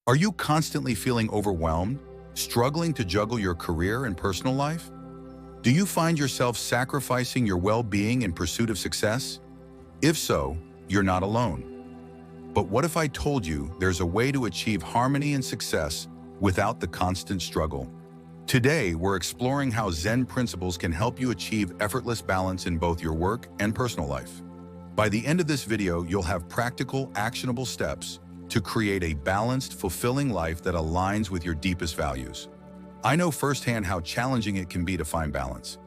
Are you constantly feeling overwhelmed, struggling to juggle your career and personal life? Do you find yourself sacrificing your well-being in pursuit of success? If so, you're not alone. But what if I told you there's a way to achieve harmony and success without the constant struggle? Today, we're exploring how Zen principles can help you achieve effortless balance in both your work and personal life. By the end of this video, you'll have practical, actionable steps to create a balanced, fulfilling life that aligns with your deepest values. I know firsthand how challenging it can be to find balance.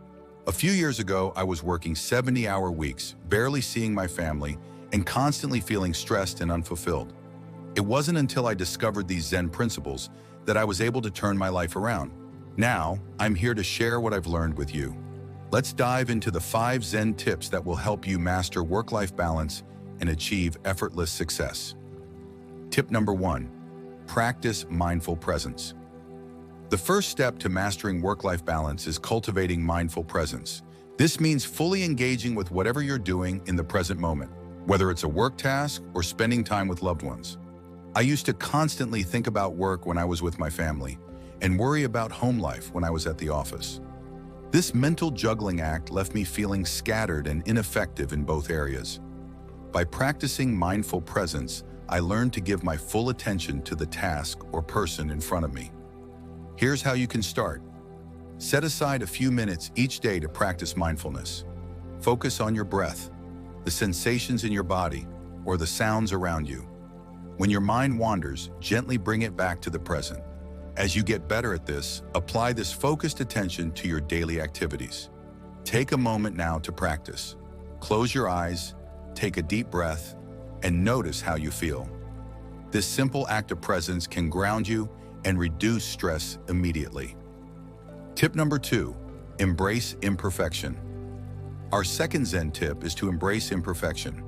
A few years ago, I was working 70-hour weeks, barely seeing my family, and constantly feeling stressed and unfulfilled. It wasn't until I discovered these Zen principles that I was able to turn my life around. Now, I'm here to share what I've learned with you. Let's dive into the 5 Zen tips that will help you master work-life balance and achieve effortless success. Tip number 1, practice mindful presence. The first step to mastering work-life balance is cultivating mindful presence. This means fully engaging with whatever you're doing in the present moment, whether it's a work task or spending time with loved ones. I used to constantly think about work when I was with my family and worry about home life when I was at the office. This mental juggling act left me feeling scattered and ineffective in both areas. By practicing mindful presence, I learned to give my full attention to the task or person in front of me. Here's how you can start. Set aside a few minutes each day to practice mindfulness. Focus on your breath, the sensations in your body, or the sounds around you. When your mind wanders, gently bring it back to the present. As you get better at this, apply this focused attention to your daily activities. Take a moment now to practice. Close your eyes, take a deep breath, and notice how you feel. This simple act of presence can ground you and reduce stress immediately. Tip number 2, embrace imperfection. Our second Zen tip is to embrace imperfection.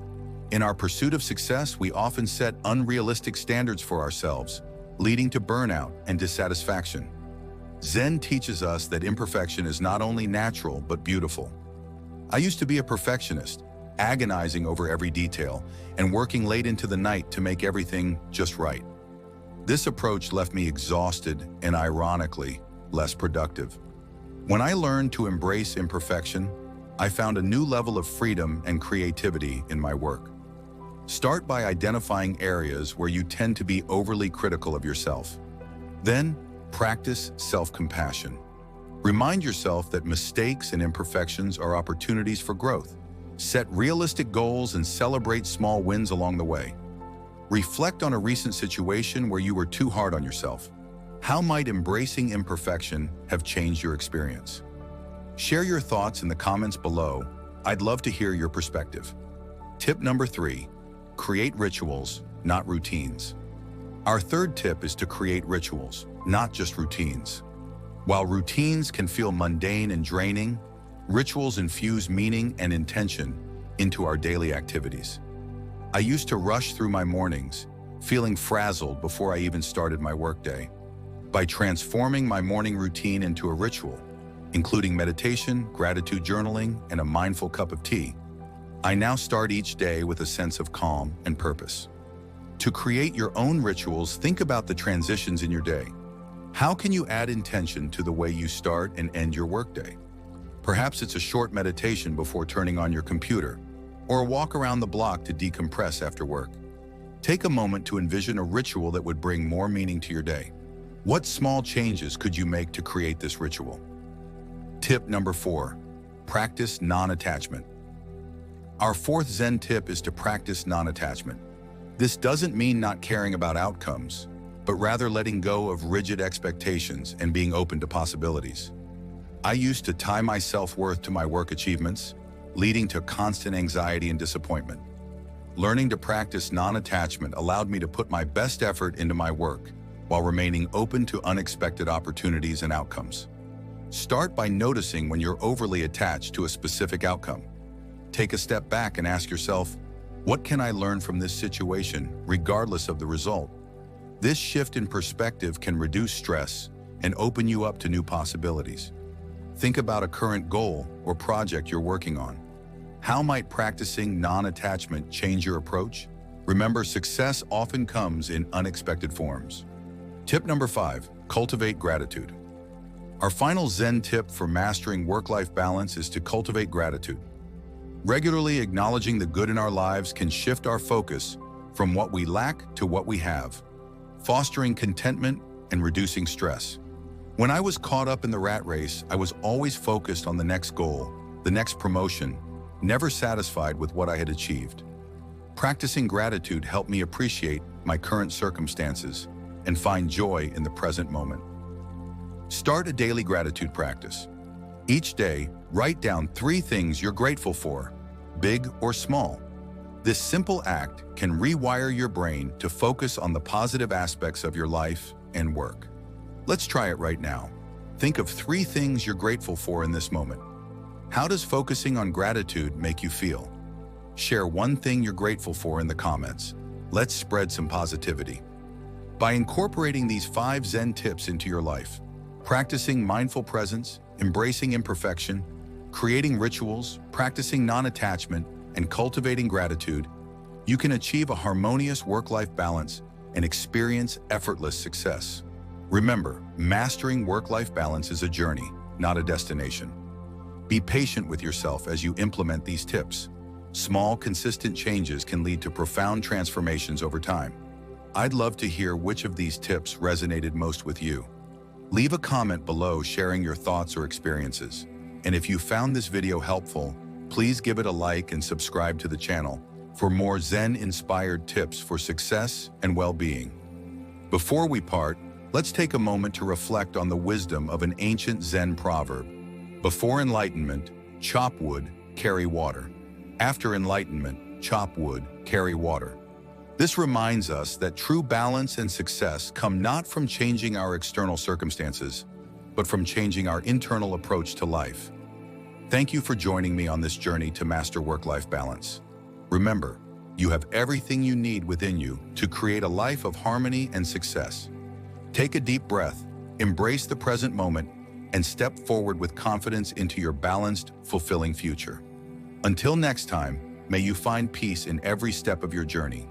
In our pursuit of success, we often set unrealistic standards for ourselves, leading to burnout and dissatisfaction. Zen teaches us that imperfection is not only natural but beautiful. I used to be a perfectionist, agonizing over every detail and working late into the night to make everything just right. This approach left me exhausted and, ironically, less productive. When I learned to embrace imperfection, I found a new level of freedom and creativity in my work. Start by identifying areas where you tend to be overly critical of yourself. Then, practice self-compassion. Remind yourself that mistakes and imperfections are opportunities for growth. Set realistic goals and celebrate small wins along the way. Reflect on a recent situation where you were too hard on yourself. How might embracing imperfection have changed your experience? Share your thoughts in the comments below. I'd love to hear your perspective. Tip number 3, create rituals, not routines. Our third tip is to create rituals, not just routines. While routines can feel mundane and draining, rituals infuse meaning and intention into our daily activities. I used to rush through my mornings, feeling frazzled before I even started my workday. By transforming my morning routine into a ritual, including meditation, gratitude journaling, and a mindful cup of tea, I now start each day with a sense of calm and purpose. To create your own rituals, think about the transitions in your day. How can you add intention to the way you start and end your workday? Perhaps it's a short meditation before turning on your computer, or a walk around the block to decompress after work. Take a moment to envision a ritual that would bring more meaning to your day. What small changes could you make to create this ritual? Tip number 4, practice non-attachment. Our fourth Zen tip is to practice non-attachment. This doesn't mean not caring about outcomes, but rather letting go of rigid expectations and being open to possibilities. I used to tie my self-worth to my work achievements, leading to constant anxiety and disappointment. Learning to practice non-attachment allowed me to put my best effort into my work while remaining open to unexpected opportunities and outcomes. Start by noticing when you're overly attached to a specific outcome. Take a step back and ask yourself, what can I learn from this situation, regardless of the result? This shift in perspective can reduce stress and open you up to new possibilities. Think about a current goal or project you're working on. How might practicing non-attachment change your approach? Remember, success often comes in unexpected forms. Tip number 5, cultivate gratitude. Our final Zen tip for mastering work-life balance is to cultivate gratitude. Regularly acknowledging the good in our lives can shift our focus from what we lack to what we have, fostering contentment and reducing stress. When I was caught up in the rat race, I was always focused on the next goal, the next promotion, never satisfied with what I had achieved. Practicing gratitude helped me appreciate my current circumstances and find joy in the present moment. Start a daily gratitude practice. Each day, write down 3 things you're grateful for, big or small. This simple act can rewire your brain to focus on the positive aspects of your life and work. Let's try it right now. Think of 3 things you're grateful for in this moment. How does focusing on gratitude make you feel? Share 1 thing you're grateful for in the comments. Let's spread some positivity. By incorporating these 5 Zen tips into your life, practicing mindful presence, embracing imperfection, creating rituals, practicing non-attachment, and cultivating gratitude, you can achieve a harmonious work-life balance and experience effortless success. Remember, mastering work-life balance is a journey, not a destination. Be patient with yourself as you implement these tips. Small, consistent changes can lead to profound transformations over time. I'd love to hear which of these tips resonated most with you. Leave a comment below sharing your thoughts or experiences. And if you found this video helpful, please give it a like and subscribe to the channel for more Zen-inspired tips for success and well-being. Before we part, let's take a moment to reflect on the wisdom of an ancient Zen proverb. Before enlightenment, chop wood, carry water. After enlightenment, chop wood, carry water. This reminds us that true balance and success come not from changing our external circumstances, but from changing our internal approach to life. Thank you for joining me on this journey to master work-life balance. Remember, you have everything you need within you to create a life of harmony and success. Take a deep breath, embrace the present moment, and step forward with confidence into your balanced, fulfilling future. Until next time, may you find peace in every step of your journey.